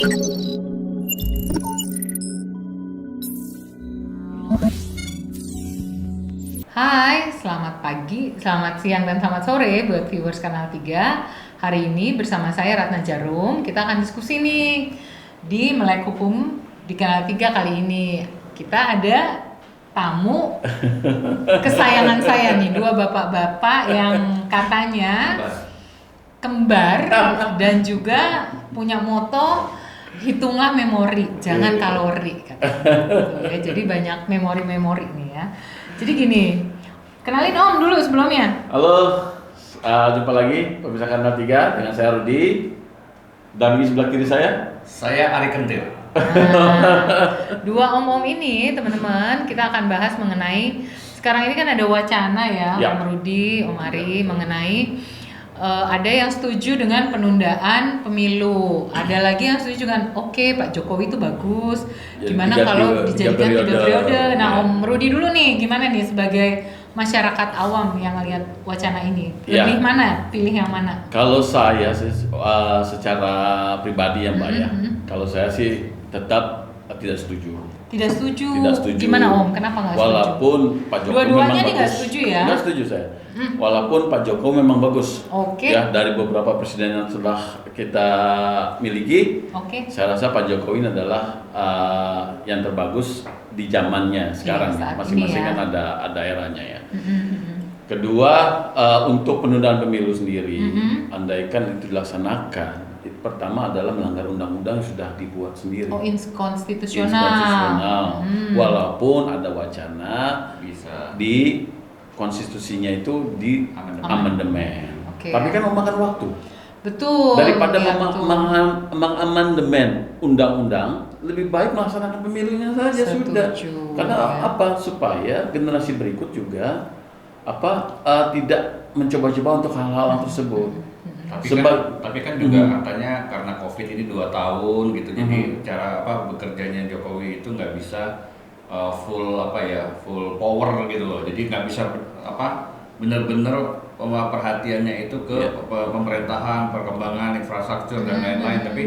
Hai, selamat pagi, selamat siang, dan selamat sore buat viewers Kanal 3. Hari ini bersama saya Ratna Jarum, kita akan diskusi nih di Melek Hukum di Kanal 3 kali ini. Kita ada tamu kesayangan saya nih, dua bapak-bapak yang katanya kembar dan juga punya moto hitunglah memori, jangan kalori katanya. Gitu ya. Jadi banyak memori-memori nih ya. Jadi gini, kenalin Om dulu sebelumnya. Halo, jumpa lagi pemirsa Kanal 3 dengan saya Rudi. Dan di sebelah kiri saya Ari Kentil. Nah, dua om-om ini teman-teman, kita akan bahas mengenai sekarang ini kan ada wacana ya, Ya. Om Rudi, Om Ari, mengenai ada yang setuju dengan penundaan pemilu, ada lagi yang setuju dengan oke, Pak Jokowi itu bagus, Jadi gimana tiga kalau periode, dijadikan tiga 3 periode. periode. Nah, Ya. Om Rudi dulu nih, gimana nih sebagai masyarakat awam yang lihat wacana ini, Ya. lebih mana, pilih yang mana? Kalau saya secara pribadi ya Mbak ya, kalau saya sih tetap tidak setuju. Tidak setuju. Tidak setuju. Gimana Om? Kenapa nggak setuju? Walaupun Pak Jokowi Dua-duanya memang nih nggak bagus. setuju ya? Nggak setuju saya. Walaupun Pak Jokowi memang bagus. Oke. Ya, dari beberapa presiden yang sudah kita miliki, Oke. saya rasa Pak Jokowi ini adalah yang terbagus di zamannya sekarang. saat Masing-masing ini ya. kan ada eranya ya. Kedua, untuk penundaan pemilu sendiri, andaikan itu dilaksanakan, pertama adalah melanggar undang-undang yang sudah dibuat sendiri. Oh, konstitusional. Inkonstitusional. Walaupun ada wacana Bisa. di konstitusinya itu di amandemen. Oke. Tapi kan memakan waktu. Betul. Daripada ya, betul. mengamandemen undang-undang, lebih baik melaksanakan pemilunya saja Setuju, sudah. Karena ya. apa? Supaya generasi berikut juga tidak mencoba-coba untuk hal-hal tersebut. Tapi kan juga katanya karena COVID ini 2 tahun gitu, jadi cara bekerjanya Jokowi itu nggak bisa full power gitu loh. Jadi nggak bisa benar-benar perhatiannya itu ke pemerintahan, perkembangan infrastruktur dan lain-lain, tapi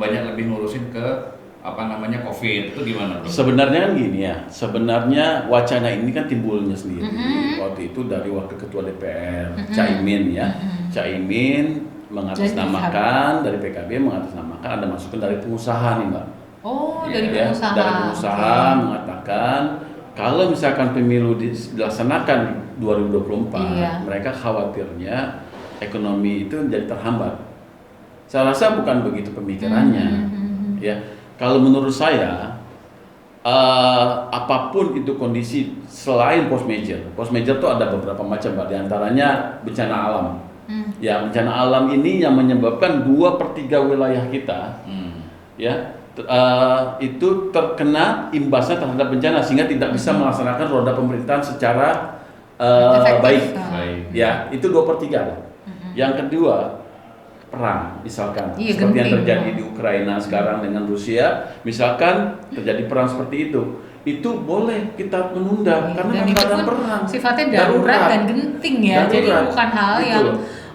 banyak lebih ngurusin ke COVID. Itu gimana bro? Sebenarnya kan gini ya, sebenarnya wacana ini kan timbulnya sendiri waktu itu dari wakil ketua DPR Caimin ya. Caimin mengatasnamakan dari PKB mengatasnamakan ada masukan dari pengusaha nih Mbak. Oh, Iya, dari Ya, pengusaha. dari pengusaha mengatakan kalau misalkan pemilu dilaksanakan 2024, Iya. mereka khawatirnya ekonomi itu menjadi terhambat. Saya rasa bukan begitu pemikirannya. Ya, kalau menurut saya apapun itu kondisi selain post major itu ada beberapa macam, Mbak. Di antaranya bencana alam. Ya, bencana alam ini yang menyebabkan 2/3 wilayah kita, ya, itu terkena imbasnya terhadap bencana sehingga tidak bisa melaksanakan roda pemerintahan secara Efektif. baik. Baik. Ya, itu 2/3 lah. Yang kedua, perang misalkan Iya, seperti yang genting. terjadi di Ukraina sekarang dengan Rusia, misalkan terjadi perang seperti itu boleh kita menunda karena dan kan itu keadaan pun perang sifatnya darurat dan genting ya. Jadi Darurat. bukan hal Betul. yang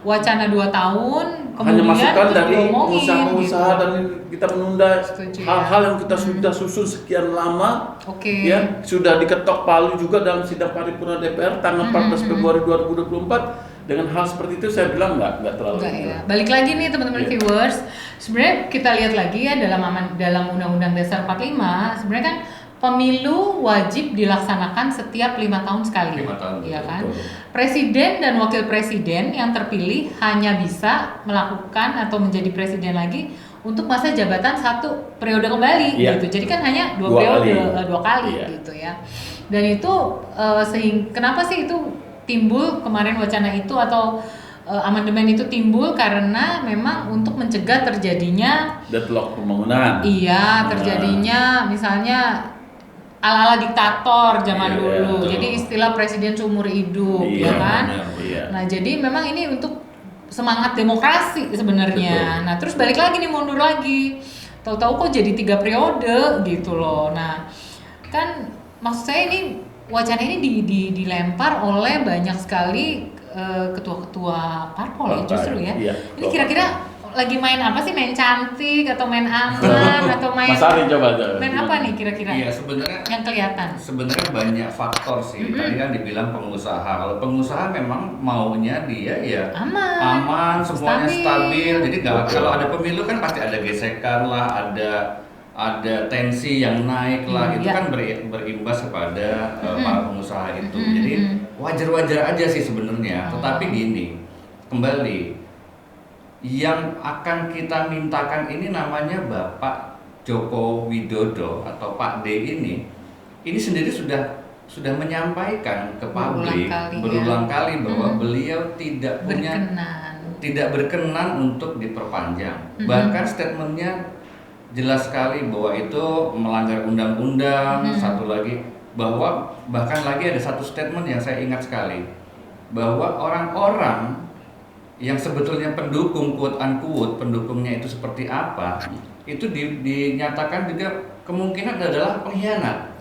wacana 2 tahun hanya kemudian masukan terus dari diomongin pengusaha-pengusaha gitu. dan kita menunda Setuju, hal-hal ya. yang kita sudah susun sekian lama. Oke. Ya, sudah diketok palu juga dalam sidang paripurna DPR tanggal 14 Februari 2024. Dengan hal seperti itu saya bilang nggak terlalu. Enggak ya. Balik lagi nih teman-teman Iya. viewers. Sebenarnya kita lihat lagi ya dalam Undang-Undang Dasar 45, sebenarnya kan pemilu wajib dilaksanakan setiap 5 tahun sekali. 5 tahun, Iya kan? betul. Presiden dan wakil presiden yang terpilih hanya bisa melakukan atau menjadi presiden lagi untuk masa jabatan 1 periode kembali Iya. gitu. Jadi kan hanya 2 Dua periode, kali. 2 kali Iya. gitu ya. Dan itu kenapa sih itu timbul kemarin wacana itu atau amandemen itu timbul karena memang untuk mencegah terjadinya Deadlock pembangunan. iya terjadinya misalnya ala-ala diktator zaman Iya, dulu. betul. Jadi istilah presiden seumur hidup Iya, ya kan. benar. Iya. Nah, jadi memang ini untuk semangat demokrasi sebenarnya. Betul. Nah, terus balik lagi nih mundur lagi. Tahu-tahu kok jadi 3 periode gitu loh. Nah, kan maksud saya ini wacana ini dilempar oleh banyak sekali ketua-ketua parpol ya Partai, justru ya. iya, Ini kira-kira lagi main apa sih? Main cantik atau main aman atau main Mas Ari coba. main apa nih kira-kira? Iya, sebenarnya yang kelihatan. Sebenarnya banyak faktor sih. Tadi kan dibilang pengusaha. Kalau pengusaha memang maunya dia ya aman, semuanya stabil. Jadi kalau ada pemilu kan pasti ada gesekan lah, ada tensi yang naik lah. Itu kan berimbas kepada para pengusaha itu. Jadi wajar-wajar aja sih sebenarnya. Tetapi gini, kembali yang akan kita mintakan ini namanya Bapak Joko Widodo atau Pak D ini sendiri sudah menyampaikan ke publik berulang kali bahwa beliau tidak berkenan untuk diperpanjang. Bahkan statementnya jelas sekali bahwa itu melanggar undang-undang. Satu lagi bahwa bahkan lagi ada satu statement yang saya ingat sekali bahwa orang-orang yang sebetulnya pendukung quote unquote pendukungnya itu seperti apa itu dinyatakan juga kemungkinan adalah pengkhianat,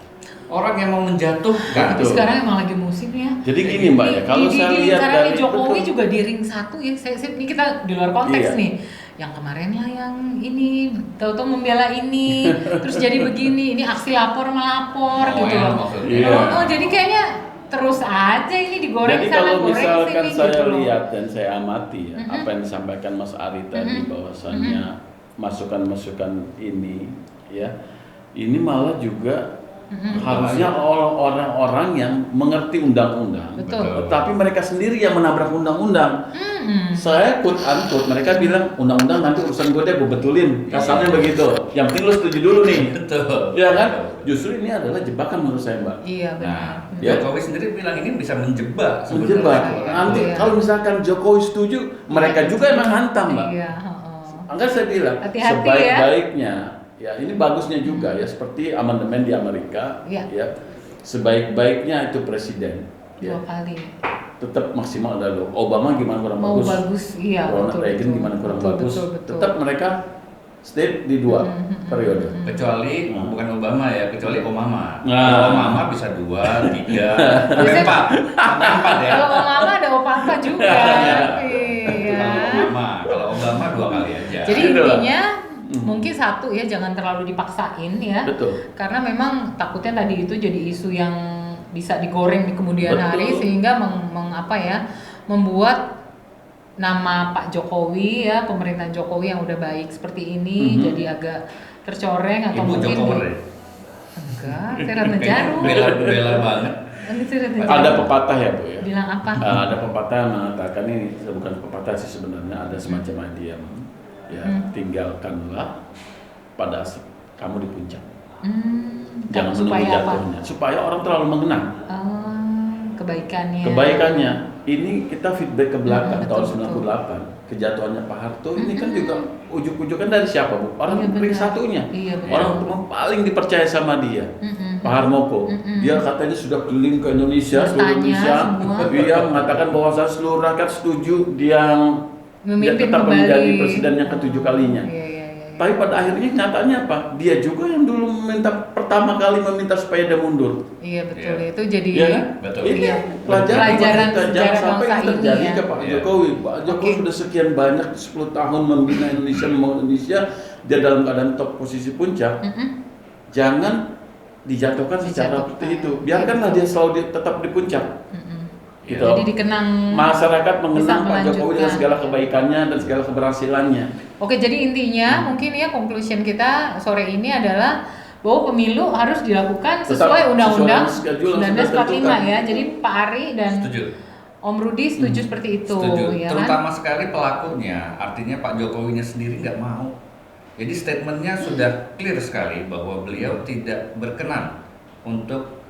orang yang mau menjatuhkan. Sekarang emang lagi musim ya. Jadi gini Mbak ya, kalau saya lihat dari Jokowi juga di ring 1 ya. Ini kita di luar konteks nih. Yang kemarin lah yang ini tahu-tahu membela ini, terus jadi begini, ini aksi lapor melapor gitu loh. Jadi kayaknya terus aja ini digoreng. Jadi sana, kalau misalkan sini, saya gitu lihat dan saya amati ya, apa yang disampaikan Mas Ari tadi bahwasanya masukan-masukan ini ya, ini malah juga harusnya orang-orang yang mengerti undang-undang. Betul. Tapi mereka sendiri yang menabrak undang-undang. Saya quote-unquote mereka bilang undang-undang nanti urusan gue deh, gue betulin. Kasarnya begitu. Yang penting lo setuju dulu nih. Betul. Ya kan? Justru ini adalah jebakan menurut saya, Mbak. Iya benar. Jokowi sendiri bilang ini bisa menjebak. Nanti kalau misalkan Jokowi setuju, mereka juga emang hantam, Mbak. Iya. Angkat saya bilang, sebaik-baiknya ya ini bagusnya juga ya seperti amandemen di Amerika ya sebaik-baiknya itu presiden 2 kali tetap maksimal ada loh. Obama gimana kurang bagus, Ronald Reagan gimana kurang bagus, tetap mereka stay di 2 periode. Kecuali bukan Obama ya, kecuali Obama. Obama bisa 2, 3, sampai 4 ya. Kalau Obama ada Opapa juga. Kalau Obama 2 kali aja. Jadi intinya mungkin 1 ya, jangan terlalu dipaksain ya. Betul. Karena memang takutnya tadi itu jadi isu yang bisa digoreng di kemudian hari sehingga membuat nama Pak Jokowi ya, pemerintahan Jokowi yang udah baik seperti ini jadi agak tercoreng atau Ibu mungkin Jokowi. Enggak, saya Ratna Jarum. Bela banget. Ada pepatah ya Bu ya. Bilang apa? Ada pepatah yang mengatakan ini bukan pepatah sih sebenarnya, ada semacam idiom ya, tinggalkanlah pada kamu di puncak. Jangan menunggu jatuhnya. Supaya orang terlalu mengenang kebaikannya. Ini kita feedback ke belakang tahun 98 kejatuhannya Pak Harto ini kan juga ujuk-ujukan dari siapa Bu? Orang ring satunya. Orang paling dipercaya sama dia. Pak Harmoko. Dia katanya sudah keliling ke Indonesia, seluruh Indonesia. Dia mengatakan bahwa seluruh rakyat setuju dia tetap menjadi presiden yang ke-7 kalinya. Tapi pada akhirnya nyatanya apa? Dia juga yang dulu pertama kali meminta supaya dia mundur. Iya betul, itu jadi ini pelajaran jangan sampai yang terjadi ke Pak Jokowi. Pak Jokowi sudah sekian banyak 10 tahun membina Indonesia, membangun Indonesia, dia dalam keadaan top posisi puncak. Jangan dijatuhkan secara seperti itu. Biarkanlah dia selalu tetap di puncak. Gitu. Jadi dikenang, masyarakat mengenang Pak Jokowi dengan segala kebaikannya dan segala keberhasilannya. Oke, jadi intinya mungkin ya conclusion kita sore ini adalah bahwa pemilu harus dilakukan sesuai Undang-Undang 1945 ya. Jadi Pak Ari dan Om Rudi setuju seperti itu. Setuju. Ya terutama kan? sekali pelakunya, artinya Pak Jokowinya sendiri nggak mau. Jadi statementnya sudah clear sekali bahwa beliau tidak berkenan untuk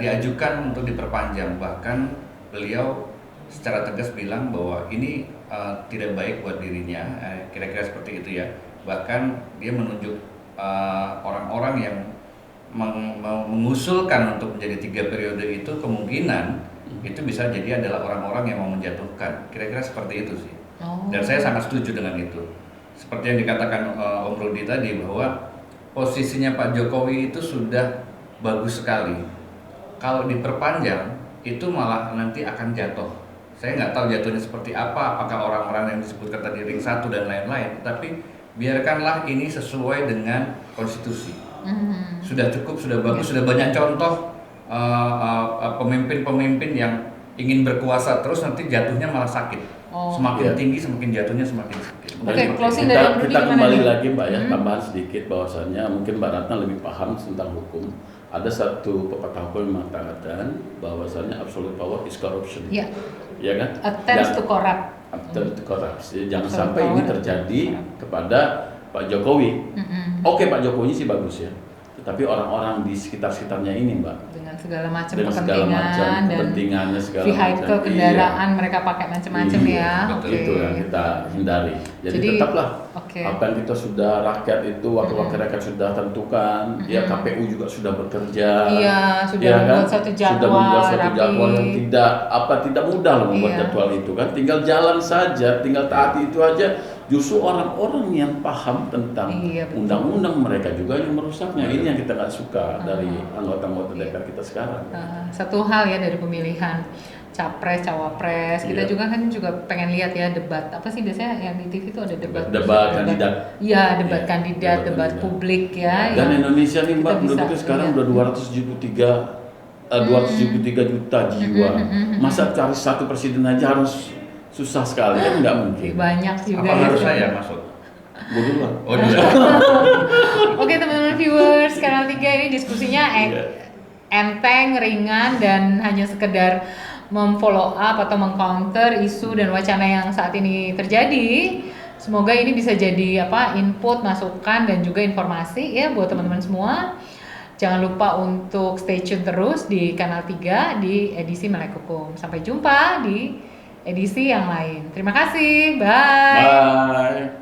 diajukan untuk diperpanjang. Bahkan beliau secara tegas bilang bahwa ini tidak baik buat dirinya, kira-kira seperti itu ya. Bahkan dia menunjuk orang-orang yang mengusulkan untuk menjadi 3 periode itu kemungkinan itu bisa jadi adalah orang-orang yang mau menjatuhkan, kira-kira seperti itu sih. Dan saya sangat setuju dengan itu. Seperti yang dikatakan Om Rudi tadi bahwa posisinya Pak Jokowi itu sudah bagus sekali. Kalau diperpanjang itu malah nanti akan jatuh Saya nggak tahu jatuhnya seperti apa, apakah orang-orang yang disebutkan tadi ring 1 dan lain-lain, tapi biarkanlah ini sesuai dengan konstitusi. Sudah cukup, sudah bagus, sudah banyak contoh pemimpin-pemimpin yang ingin berkuasa terus nanti jatuhnya malah sakit. Semakin tinggi semakin jatuhnya semakin sakit. Oke, closing dari Om Rudi Kita gimana kembali nih? lagi Mbak ya, tambahan sedikit bahwasannya mungkin Mbak Ratna lebih paham tentang hukum. Ada satu pepatah hukum yang mengatakan bahwasannya absolute power is corruption. Iya. Ya kan? Attempts to corrupt. Attempts to corrupt. Jadi jangan Absolute sampai ini power. terjadi kepada Pak Jokowi. Oke, Pak Jokowi sih bagus ya. Tetapi orang-orang di sekitar-sekitarnya ini Mbak, Dengan segala macam dengan segala macam kepentingan dan kepentingannya segala vehicle macam. kendaraan mereka pakai macam-macam Iya, ya. betul. Itu yang kita hindari. Jadi tetaplah apa yang kita sudah rakyat itu wakil-wakil rakyat sudah tentukan, ya KPU juga sudah bekerja. Iya, sudah ya membuat kan? satu jadwal sudah membuat satu rapi. jadwal yang tidak mudah loh membuat Iya. jadwal itu kan. Tinggal jalan saja, tinggal taati itu aja. Justru orang-orang yang paham tentang Iya, betul. undang-undang mereka juga yang merusaknya. Ini yang kita nggak suka dari anggota-anggota DPR kita sekarang. Satu hal ya dari pemilihan capres, cawapres, kita Iya. juga kan juga pengen lihat ya debat apa sih biasanya yang di TV itu ada debat kandidat. Iya, debat Iya, kandidat, debat kandidat. publik ya. Dan yang Indonesia nih Mbak kita bisa penduduknya sekarang lihat. udah 273 juta jiwa. Masa cari satu presiden aja harus susah sekali kan nggak mungkin. banyak juga Apa ya. harus saya masuk? Gue duluan. Oh, dulu. Oke teman-teman viewers, Kanal 3 ini diskusinya enteng, ringan, dan hanya sekedar memfollow up atau mengcounter isu dan wacana yang saat ini terjadi. Semoga ini bisa jadi input, masukan, dan juga informasi ya buat teman-teman semua. Jangan lupa untuk stay tune terus di Kanal 3 di edisi Melek Hukum. Sampai jumpa di edisi yang lain. Terima kasih, bye. Bye.